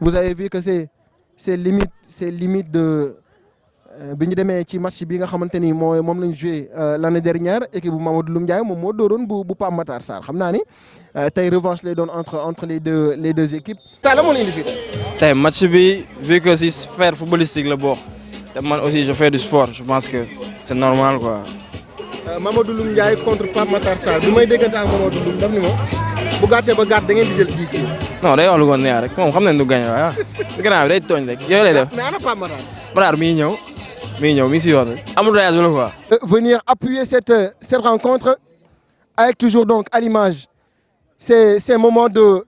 Vous avez vu que c'est limite de bi ñu demee ci match bi nga xamante ni moom lañ joué l'année dernière équipe bu Mamadou Loum Ndiaye moom moo dooroon bu Pape Matar Sarr xam naa ni tey revanche lay doon entre les deux équipes. ça la moo indi fii tey match bi vu que si sphère footballistique la bokk te man aussi je fais du sport je pense que c'est normal quoi. Mamadou Loum Ndiaye contre Pape Matar Sarr bi may déggante ak Mamadou Loum daf ni ma bu gàttee ba gàtt da ngeen di jël 10. non day wax lu ko neex rek moom xam nañ du gagné waaye ah gannaaw bi day tooñ rek yooyu lay def. mais ana Pape Matar. Matar mi ngi ñëw mi si yoon amul voyage wala quoi. venir appuyer cette rencontre avec toujours donc à l'image ces moments de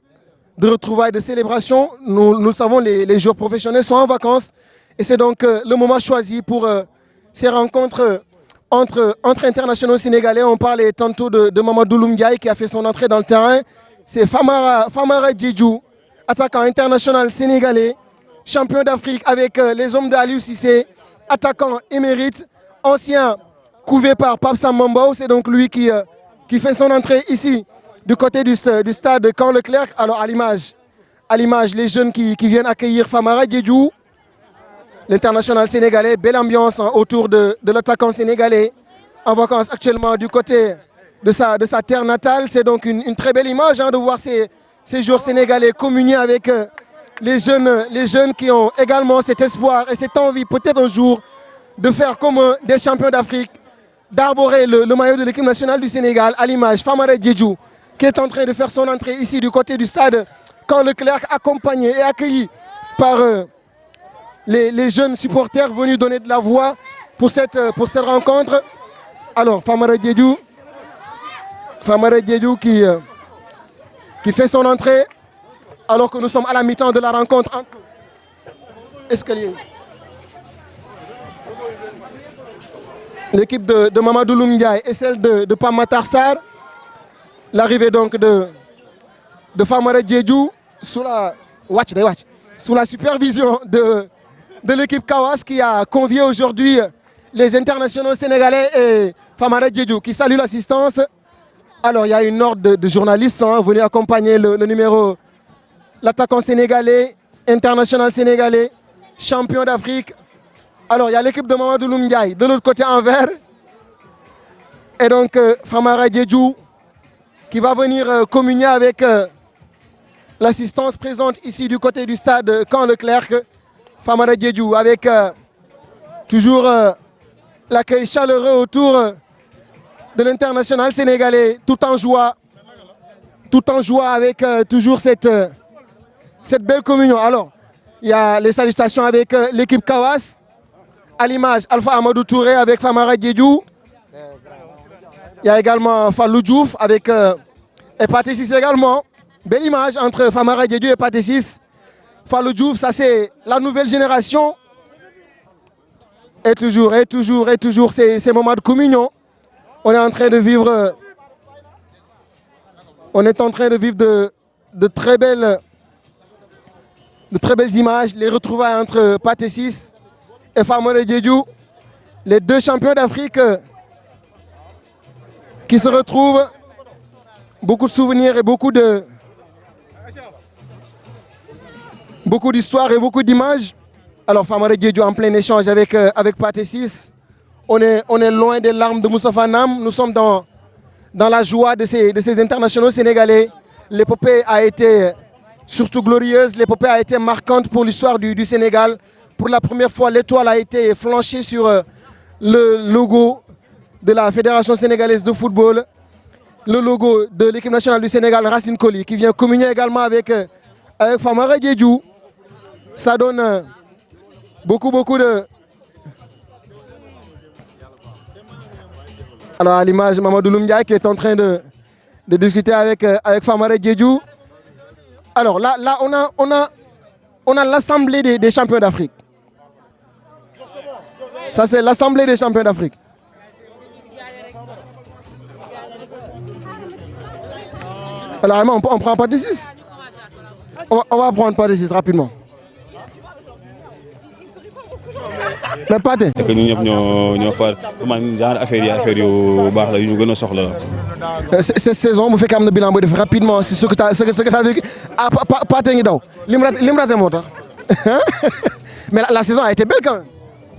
retrouvailles, de célébration. Nous savons les joueurs professionnels sont en vacances et c'est donc le moment choisi pour ces rencontres entre internationaux sénégalais. On parlait tantôt de Mamadou Loum Ndiaye qui a fait son entrée dans le terrain. C'est Famara Diédhiou, attaquant international sénégalais, champion d'Afrique avec les hommes de Aliou Cissé, attaquant émérite, ancien couvé par Pape Sambambao. C'est donc lui qui fait son entrée ici du côté du stade Camp Leclerc. Alors à l'image, les jeunes qui viennent accueillir Famara Diédhiou, l'international sénégalais. Belle ambiance autour de l'attaquant sénégalais en vacances actuellement du côté de sa terre natale. C'est donc une très belle image de voir ces joueurs sénégalais communier avec les jeunes qui ont également cet espoir et cette envie peut-être un jour de faire comme des champions d'Afrique, d'arborer le maillot de l'équipe nationale du Sénégal. À l'image, Famara Diédhiou qui est en train de faire son entrée ici du côté du stade Camp Leclerc, accompagné et accueilli par les jeunes supporters venus donner de la voix pour cette rencontre. Alors Famara Diédhiou qui fait son entrée alors que nous sommes à la mi-temps de la rencontre entre escalier. L'équipe de Mamadou Loum Ndiaye et celle de Pape Matar Sarr. L'arrivée donc de Famara Diédhiou sous la supervision de l'équipe Kawas qui a convié aujourd'hui les internationaux sénégalais et Famara Diédhiou qui salue l'assistance. Alors il y a une horde de journalistes venus accompagner l'attaquant sénégalais, international sénégalais, champion d'Afrique. Alors il y a l'équipe de Mamadou Loum Ndiaye de l'autre côté en vert. Et donc Famara Diédhiou qui va venir communier avec l'assistance présente ici du côté du stade Camp Leclerc. Famara Diédhiou avec toujours l'accueil chaleureux autour de l'international sénégalais, tout en joie avec toujours cette belle communion. Alors, il y a les salutations avec l'équipe Kawas, à l'image Alpha Amadou Touré avec Famara Diédhiou. Il y a également Fallou Diouf avec Pathé Ciss également. Belle image entre Famara Diédhiou et Pathé Ciss. Fallou Diouf, ça c'est la nouvelle génération. Et toujours ces moments de communion. On est en train de vivre de très belles images. Les retrouvailles entre Pathé Ciss et Famara Diédhiou. Les deux champions d'Afrique qui se retrouvent. Beaucoup de souvenirs et beaucoup d'histoires et beaucoup d'images. Alors Famara Diédhiou en plein échange avec Pathé Ciss. On est loin des larmes de Moustapha Nam. Nous sommes dans la joie de ces internationaux sénégalais. L'épopée a été surtout glorieuse. L'épopée a été marquante pour l'histoire du Sénégal. Pour la première fois, l'étoile a été flanchée sur le logo de la Fédération sénégalaise de football. Le logo de l'équipe nationale du Sénégal, Racine Coly, qui vient communier également avec Famara Diédhiou. Ça donne beaucoup de... Alors à l'image Mamadou Loum Ndiaye qui est en train de discuter avec Famara Diédhiou. Alors là on a l'Assemblée des champions d'Afrique. Ça c'est l'Assemblée des champions d'Afrique. Alors on prend Pathé Ciss. On va prendre Pathé Ciss rapidement. le pâté. et que ñun ñëpp ñoo far man genre affaire yu baax la yu ñu gën a soxla. Cette saison bu fekkee am na bilan booy def rapidement c'est ce que t'as vécu ah pâté ngi daw lim raté moo tax mais la saison a été belle quand même.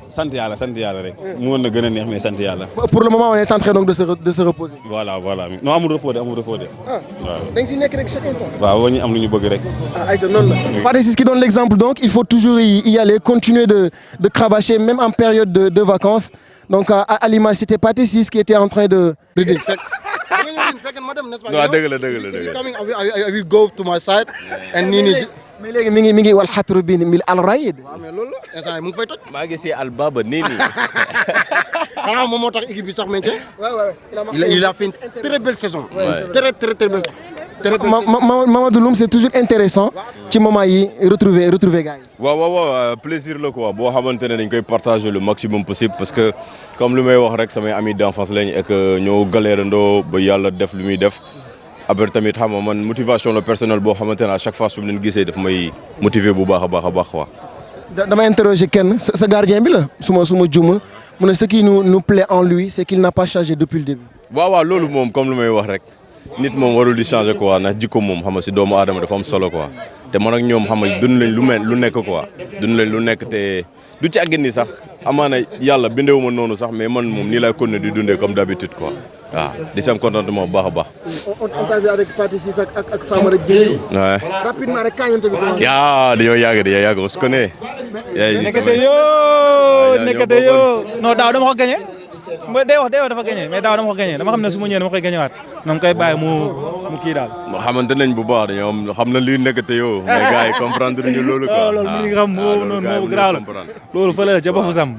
sant yàlla rek. mu woon na gën a neex mais sant yàlla. Pour le moment on est en train donc de se reposer. voilà non amul repos de. waaw da nga siy nekk rek chaque instant. waaw ñu am lu ñu bëgg rek. Aïcha noonu la. Pathé Ciss qui donne l'exemple donc il faut toujours y aller continuer de cravacher même en période de vacances donc à l'image c'était Pathé Ciss qui était en train de dire. waaw dëgg la. Coming, I will go to my side and Nini. mais léegi mi ngi wal xatru bi mil al raid. waaw mais loolu la instant mu ngi fay toj. maa ngi si Albaba Nini. xanaa moom moo tax équipe bi sax maintien. Il a fait une très belle saison. Très belle. Mamadou Loum c'est toujours intéressant ci moment yi retrouver gars yi. waaw plaisir la quoi boo xamante ne dañ koy partager le maximum possible parce que comme lu may wax rek samay amis d'enfance lañ et que ñoo galérandoo ba yàlla def lu muy def. après tamit xam nga man motivation la personnelle boo xamante ne à chaque fois su ma leen gisee daf may motiver bu baax a baax quoi. Dama interroger kenn sa gardien bi la su ma juumul mu ne ce qui nous plaît en lui c'est qu'il n'a pas changé depuis le début. waaw loolu moom comme lu may wax rek nit moom warul di changer quoi ndax jikko moom xam nga si doomu aadama dafa am solo quoi te man ak ñoom xam nga dund lañ lu nekk quoi dund lañ lu nekk te du ci àggin ni sax amaana yàlla bindewuma noonu sax mais man moom nii lay continuer di dundee comme d'habitude quoi. waaw di sam contentement bu baax a baax. on t'a vu avec Pathé Ciss ak Famara Diédhiou. waaw rapidement rek kañante bi. dañoo yàgg on se connaît. nekkate yoo non daaw dama ko gagné day wax dafa gagné mais daaw dama ko gagné dama xam ne su ma ñëwee dama koy gagné waat donc koy bàyyi mu kii daal. xamante nañ bu baax dañoo xam na lii nekkate yoo mais gars yi comprendre ñu loolu quoi. loolu mu ngi xam moo garaaw la loolu fa la ca ba fu sam.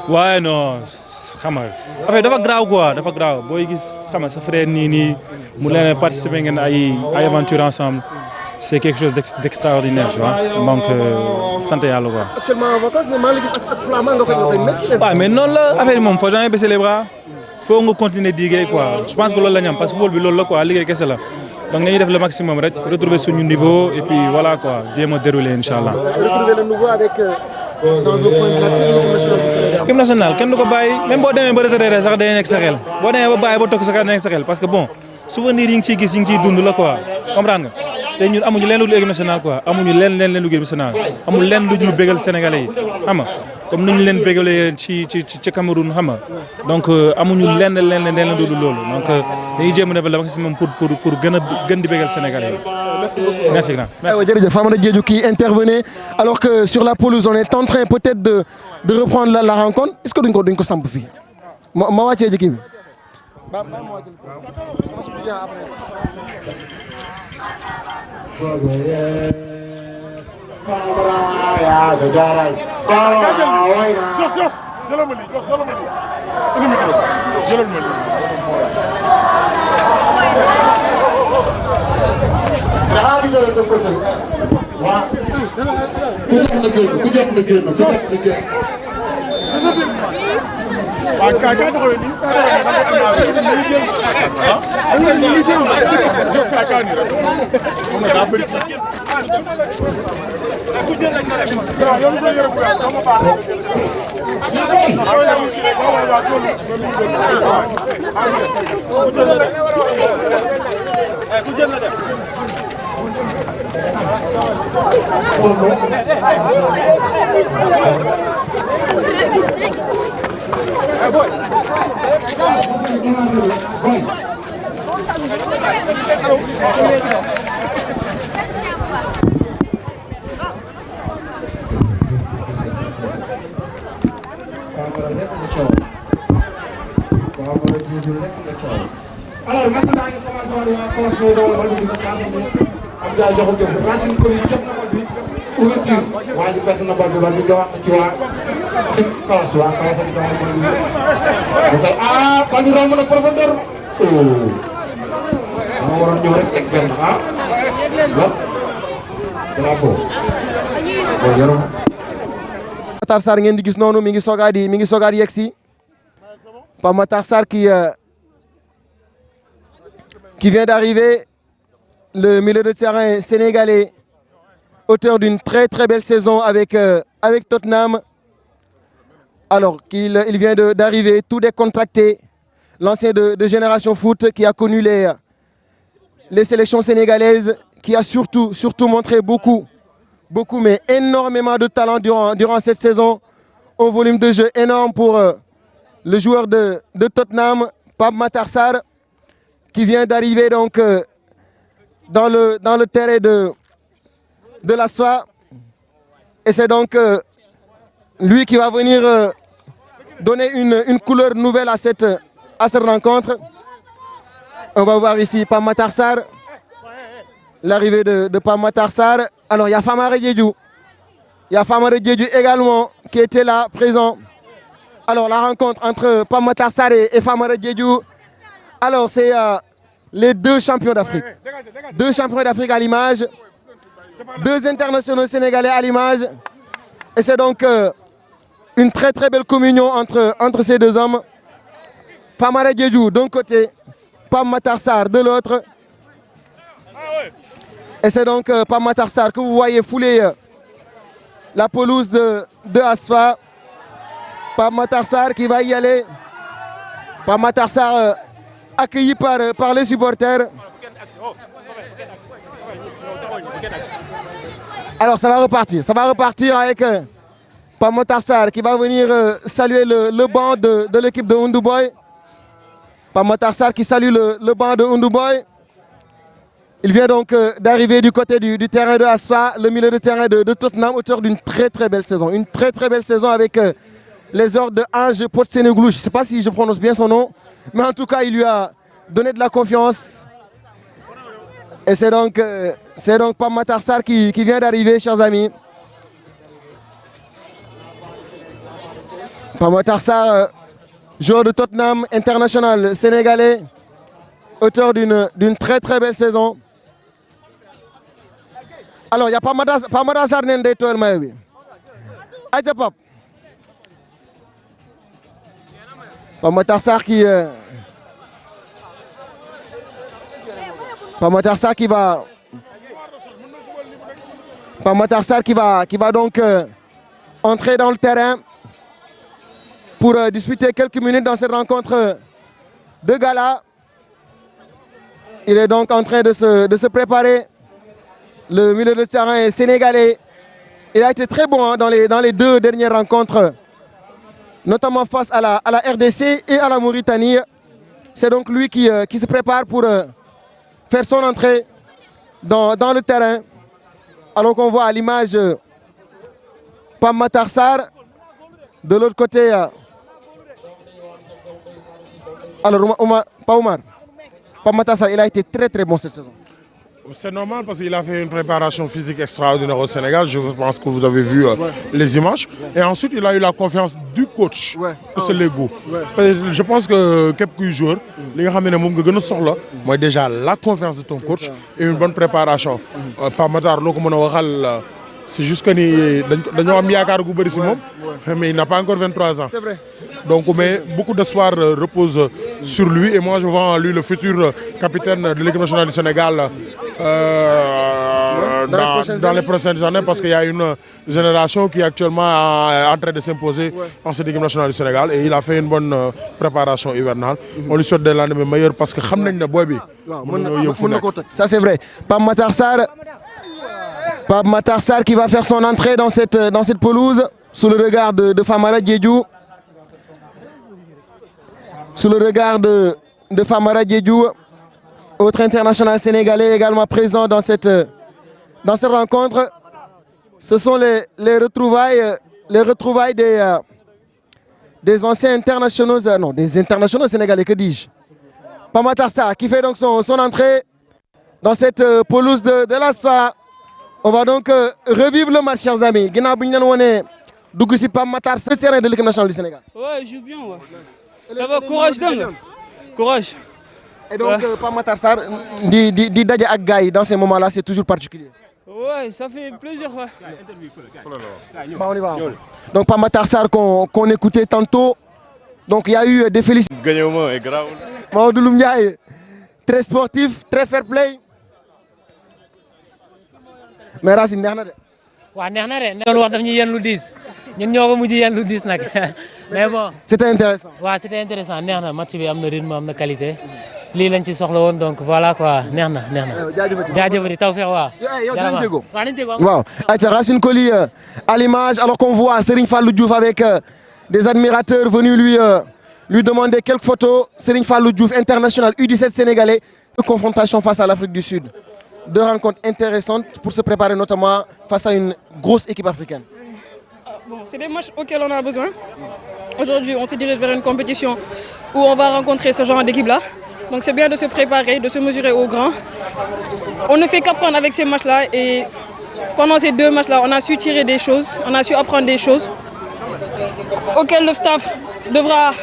waaye non. xam nga affaire dafa graaw quoi dafa graaw booy gis xam nga sa frère nii mu leen participer ngeen ay aventure ensemble c'est quelque chose d'extraordinaire tu vois donc sant yàlla quoi. actuellement en vacances mais maa ngi gis ak Flamand nga koy métti. waaw mais noonu la affaire yi moom faut jamais baisser les bras faut nga continuer di liggéey quoi je pense que loolu la ñu am parce que football bi loolu la quoi liggéey kese la donc nañuy def le maximum rek retrouver suñu niveau et puis voilà quoi jéem a dérouler inchallah. retrouver le nouveau avec. dans un point de la technique nationale du Sénégal. équipe nationale kenn du ko bàyyi même boo demee ba retraité sax day nekk sa xel boo demee ba bàyyi ba toog sa xel day nekk sa xel parce que bon souvenir yi ngi ciy gis yi ngi ciy dund la quoi comprendre nga te ñun amuñu leen lu dul équipe nationale quoi amuñu leen lu équipe nationale amul leen lu dul bégal sénégalais yi xam nga comme ni ñu leen bégalee ci Cameroun xam nga donc amuñu leen lu dul loolu donc dañuy jéem a def le maximum pour gën di bégal sénégalais yi. Merci grand. Merci. Famara Diédhiou qui intervenait alors que sur la pelouse on est en train peut-être de reprendre la rencontre est-ce que duñ ko samp fii ma wàccee ji kii bi. Alors maintenant ñu commencé woon waa commencé woon dawal bal bi di ko xaar Abdoulaye joxul jëm Racine Coly jot na bal bi ouverture waa ji perte na bal bi dawaat na ci waa Kawas waa Kawas ak dawaat bal bi bu koy bal bi romb na profondeur moo waroon ñëw rek teg benn lan bravo boo yarum Matar Sarr ngeen di gis noonu mi ngi soogaat yegsi Pape Matar Sarr qui vient d'arriver, le milieu de terrain sénégalais, auteur d'une très très belle saison avec avec Tottenham. Alors qu'il vient d'arriver, tout décontracté. L'ancien de Génération Foot qui a connu les sélections sénégalaises, qui a surtout montré beaucoup, mais énormément de talent durant cette saison. Un volume de jeu énorme pour le joueur de Tottenham, Pape Matar Sarr, qui vient d'arriver donc dans le terrain de la SOA. Et c'est donc lui qui va venir donner une couleur nouvelle à cette rencontre. On va voir ici Pape Matar Sarr, l'arrivée de Pape Matar Sarr. Alors il y a Famara Diédhiou. Il y a Famara Diédhiou également qui était là, présent. Alors la rencontre entre Pape Matar Sarr et Famara Diédhiou. Alors c'est les deux champions d'Afrique. Deux champions d'Afrique à l'image. Deux internationaux sénégalais à l'image. Et c'est donc une très très belle communion entre ces deux hommes. Famara Diédhiou d'un côté, Pape Matar Sarr de l'autre. Et c'est donc Pape Matar Sarr que vous voyez fouler la pelouse de Asfa. Pape Matar Sarr qui va y aller. Pape Matar Sarr accueilli par les supporters. Alors ça va repartir avec Pape Matar Sarr qui va venir saluer le banc de l'équipe de Oundou Boy. Pape Matar Sarr qui salue le banc de Oundou Boy. Il vient donc d'arriver du côté du terrain de Asfa, le milieu de terrain de Tottenham, auteur d'une très très belle saison. Une très très belle saison avec les ordres de Ange Postecoglou. Je ne sais pas si je prononce bien son nom, mais en tout cas il lui a donné de la confiance. Et c'est donc Pape Matar Sarr qui vient d'arriver, chers amis. Pape Matar Sarr, joueur de Tottenham, international sénégalais, auteur d'une très très belle saison. Alors il y a Pape Matar Sarr nen day tooyal mayo bi aja Pape Matar Sarr qui va donc entrer dans le terrain pour disputer quelques minutes dans cette rencontre de gala. Il est donc en train de se préparer. Le milieu de terrain sénégalais, il a été très bon hein, dans les deux dernières rencontres, notamment face à la RDC et à la Mauritanie. C'est donc lui qui se prépare pour faire son entrée dans le terrain. Alors qu'on voit à l'image Pape Matar Sarr. De l'autre côté, alors Pape Matar Sarr, il a été très très bon cette saison. C'est normal parce qu'il a fait une préparation physique extraordinaire au Sénégal. Je pense que vous avez vu les images. Et ensuite, il a eu la confiance du coach. C'est l'ego. Je pense que quelques joueurs, déjà la confiance de ton coach et une bonne préparation. Pape Matar, c'est juste que mais il n'a pas encore 23 ans. C'est vrai. Donc mais beaucoup d'espoir repose sur lui et moi je vois en lui le futur capitaine de l'équipe nationale du Sénégal dans les prochaines années parce qu'il y a une génération qui est actuellement en train de s'imposer en cette équipe nationale du Sénégal et il a fait une bonne préparation hivernale. On lui souhaite des lendemains meilleurs parce que ça c'est vrai. Pape Matar Sarr qui va faire son entrée dans cette pelouse sous le regard de Famara Diédhiou. Sous le regard de Famara Diédhiou, autre international sénégalais également présent dans cette rencontre. Ce sont les retrouvailles des anciens internationaux, des internationaux sénégalais, que dis-je. Pape Matar Sarr qui fait donc son entrée dans cette pelouse de la SOA. On va donc revivre le match, chers amis. Dougousi Pape Matar Sarr, terrain de l'équipe nationale du Sénégal. Ouais, il joue bien. Ouais. Ça va, courage dingue. Courage. Et donc, Pape Matar Sarr, dans ces moments-là, c'est toujours particulier. Ouais, ça fait plaisir. Ouais. Bah, on y va. Donc, Pape Matar Sarr qu'on écoutait tantôt. Donc, il y a eu des félicitations. Gagnement est grave. Mamadou Loumdiaye, très sportif, très fair play. Mais Racine, waaw neex na de doon wax daf ñu yenn lu diis ñun ñoo ko mujj yenn lu diis nag mais bon. C'était intéressant. waaw c'était intéressant neex na match bi am na rythme am na qualité lii lañ ci soxla woon donc voilà quoi neex na. jaajëfati tawfeex waaw. Wow. Racine Coly à l'image alors qu'on voit Serigne Fallou Diouf avec des admirateurs venus lui demander quelques photos. Serigne Fallou Diouf, international U17 sénégalais, de confrontation face à l'Afrique du Sud. Deux rencontres intéressantes pour se préparer notamment face à une grosse équipe africaine. Bon, c'est des matchs auxquels on a besoin. Aujourd'hui, on se dirige vers une compétition où on va rencontrer ce genre d'équipe-là. Donc c'est bien de se préparer, de se mesurer aux grands. On ne fait qu'apprendre avec ces matchs-là et pendant ces 2 matchs-là, on a su tirer des choses, on a su apprendre des choses auxquelles le staff devra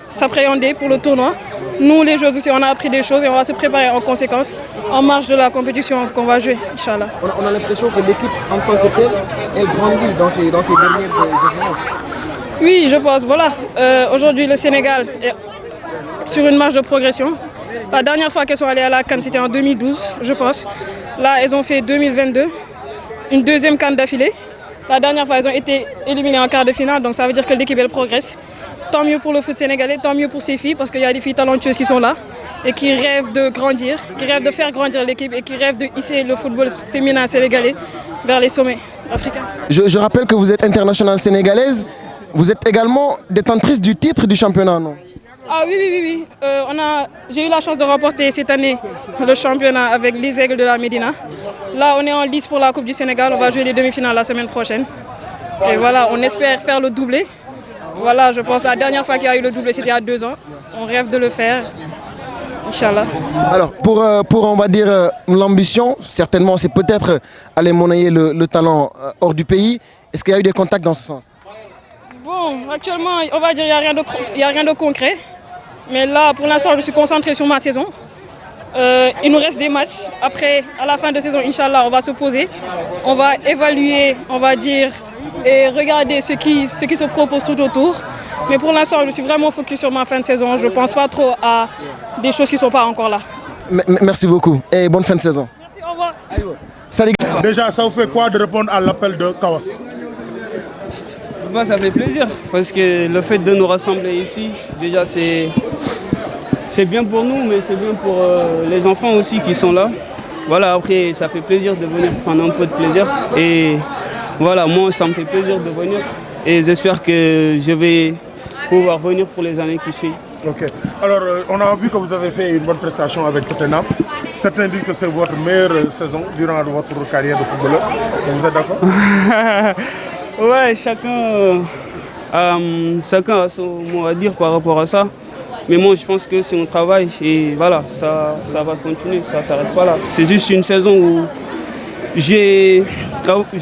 s'appréhender pour le tournoi. Nous, les joueurs aussi, on a appris des choses et on va se préparer en conséquence en marge de la compétition qu'on va jouer, Inch'Allah. On a l'impression que l'équipe en tant que telle, elle grandit dans ces dernières échéances. Oui, je pense. Voilà, aujourd'hui, le Sénégal est sur une marge de progression. La dernière fois qu'elles sont allées à la CAN, c'était en 2012, je pense. Là, elles ont fait 2022, une deuxième CAN d'affilée. La dernière fois, elles ont été éliminées en quart de finale, donc ça veut dire que l'équipe, elle progresse. Tant mieux pour le foot sénégalais, tant mieux pour ces filles, parce qu'il y a des filles talentueuses qui sont là et qui rêvent de grandir, qui rêvent de faire grandir l'équipe et qui rêvent de hisser le football féminin sénégalais vers les sommets africains. Je rappelle que vous êtes internationale sénégalaise, vous êtes également détentrice du titre du championnat, non? Ah oui. J'ai eu la chance de remporter cette année le championnat avec les Aigles de la Médina. Là, on est en lice pour la Coupe du Sénégal. On va jouer les demi-finales la semaine prochaine. Et voilà, on espère faire le doublé. Voilà, je pense que la dernière fois qu'il y a eu le doublé, c'était il y a 2 ans. On rêve de le faire, Inch'Allah. Alors, pour on va dire, l'ambition, certainement, c'est peut-être aller monnayer le talent hors du pays. Est-ce qu'il y a eu des contacts dans ce sens? Bon, actuellement, on va dire qu'il n'y a rien de concret. Mais là, pour l'instant, je suis concentré sur ma saison. Il nous reste des matchs. Après, à la fin de saison, Inch'Allah, on va se poser. On va évaluer, on va dire, et regarder ce qui se propose tout autour. Mais pour l'instant, je suis vraiment focus sur ma fin de saison. Je ne pense pas trop à des choses qui ne sont pas encore là. Merci beaucoup et bonne fin de saison. Merci, au revoir. Salut. Déjà, ça vous fait quoi de répondre à l'appel de Kawas? Ça fait plaisir parce que le fait de nous rassembler ici, déjà c'est bien pour nous, mais c'est bien pour les enfants aussi qui sont là. Voilà, après ça fait plaisir de venir prendre un peu de plaisir et voilà, moi ça me fait plaisir de venir et j'espère que je vais pouvoir venir pour les années qui suivent. Ok. Alors, on a vu que vous avez fait une bonne prestation avec Tottenham. Certains disent que c'est votre meilleure saison durant votre carrière de footballeur. Vous êtes d'accord? Ouais, chacun a son mot à dire par rapport à ça. Mais moi, je pense que c'est mon travail et voilà, ça va continuer, ça ne s'arrête pas là. C'est juste une saison où j'ai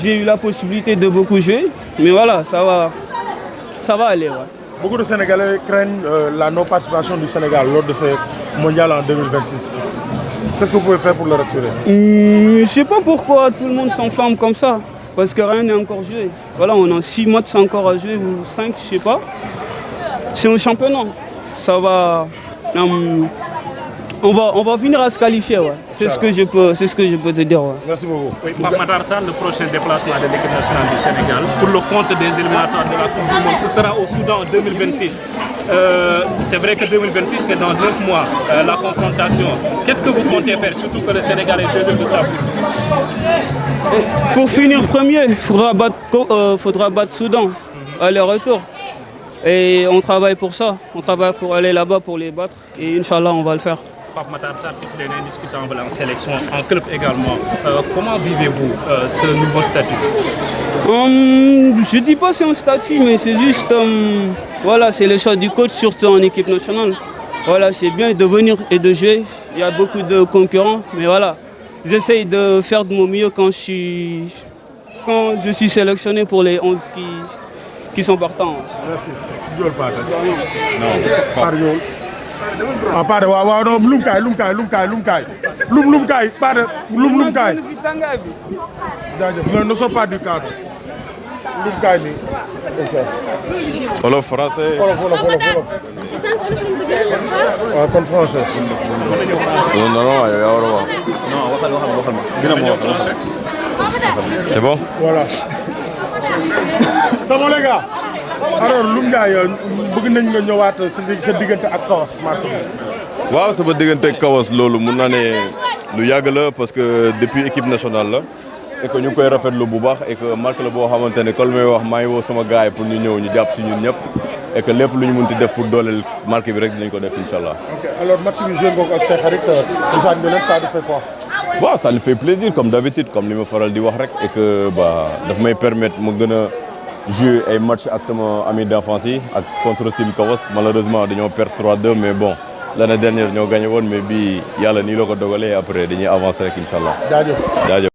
eu la possibilité de beaucoup jouer, mais voilà, ça va aller. Ouais. Beaucoup de Sénégalais craignent la non-participation du Sénégal lors de ce mondial en 2026. Qu'est-ce que vous pouvez faire pour le rassurer? Je ne sais pas pourquoi tout le monde s'enflamme comme ça. Parce que rien n'est encore joué. Voilà, on a 6 matchs encore à jouer, ou 5, je ne sais pas. C'est un championnat. Ça va. On va finir à se qualifier. Ouais. C'est ce que je peux te dire. Ouais. Merci beaucoup. Oui, Matar Sarr, le prochain déplacement de l'équipe nationale du Sénégal pour le compte des éliminatoires de la Coupe du Monde, ce sera au Soudan en 2026. C'est vrai que 2026, c'est dans 9 mois la confrontation. Qu'est-ce que vous comptez faire, surtout que le Sénégal est deuxième de sa poule? Pour finir premier, il faudra battre Soudan, aller-retour. Et on travaille pour ça. On travaille pour aller là-bas pour les battre. Et Inch'Allah, on va le faire. Pape Matar Sarr, titulaire indiscutable en sélection, en club également. Comment vivez-vous ce nouveau statut? Je ne dis pas que c'est un statut, mais c'est juste, voilà, c'est le choix du coach, surtout en équipe nationale. Voilà, c'est bien de venir et de jouer. Il y a beaucoup de concurrents, mais voilà. J'essaye de faire de mon mieux quand je suis sélectionné pour les 11 qui sont partants. Merci. Non. Pardon. Non, Lumkai. Ne sont pas du cadre. Lumkai. Wolof français. Wolof. Ah, comme français. Non, Non, waxal. C'est bon? Voilà. C'est bon les gars. Alors Loum Ndiaye bëgg nañ nga ñëwaat sa diggante ak Kawas Marc. waaw sama diggante ak Kawas loolu mun naa ne lu yàgg la parce que depuis équipe nationale la et que ñu ngi koy rafetlu bu baax et que Marc la boo xamante ne comme may wax maa ngi woo sama gars yi pour ñu ñëw ñu jàpp si ñun ñëpp et que lépp lu ñu mënti def pour dooleel Marc bi rek dinañ ko def incha allah. Ok alors match bi joué nga ko ak say xarit Moussa Ndoye ça te fait quoi? waaw ça me fait plaisir comme d'habitude comme li ma faral di wax rek et que bah daf may permettre ma gën a jouer ay match ak sama ami d'enfance yi ak contre team Kawas malheureusement dañoo perdre 3-2 mais bon l'année dernière ñoo gagné woon mais bii yàlla nii la ko dogalee après dañuy avancer rek incha allah. jaajëf.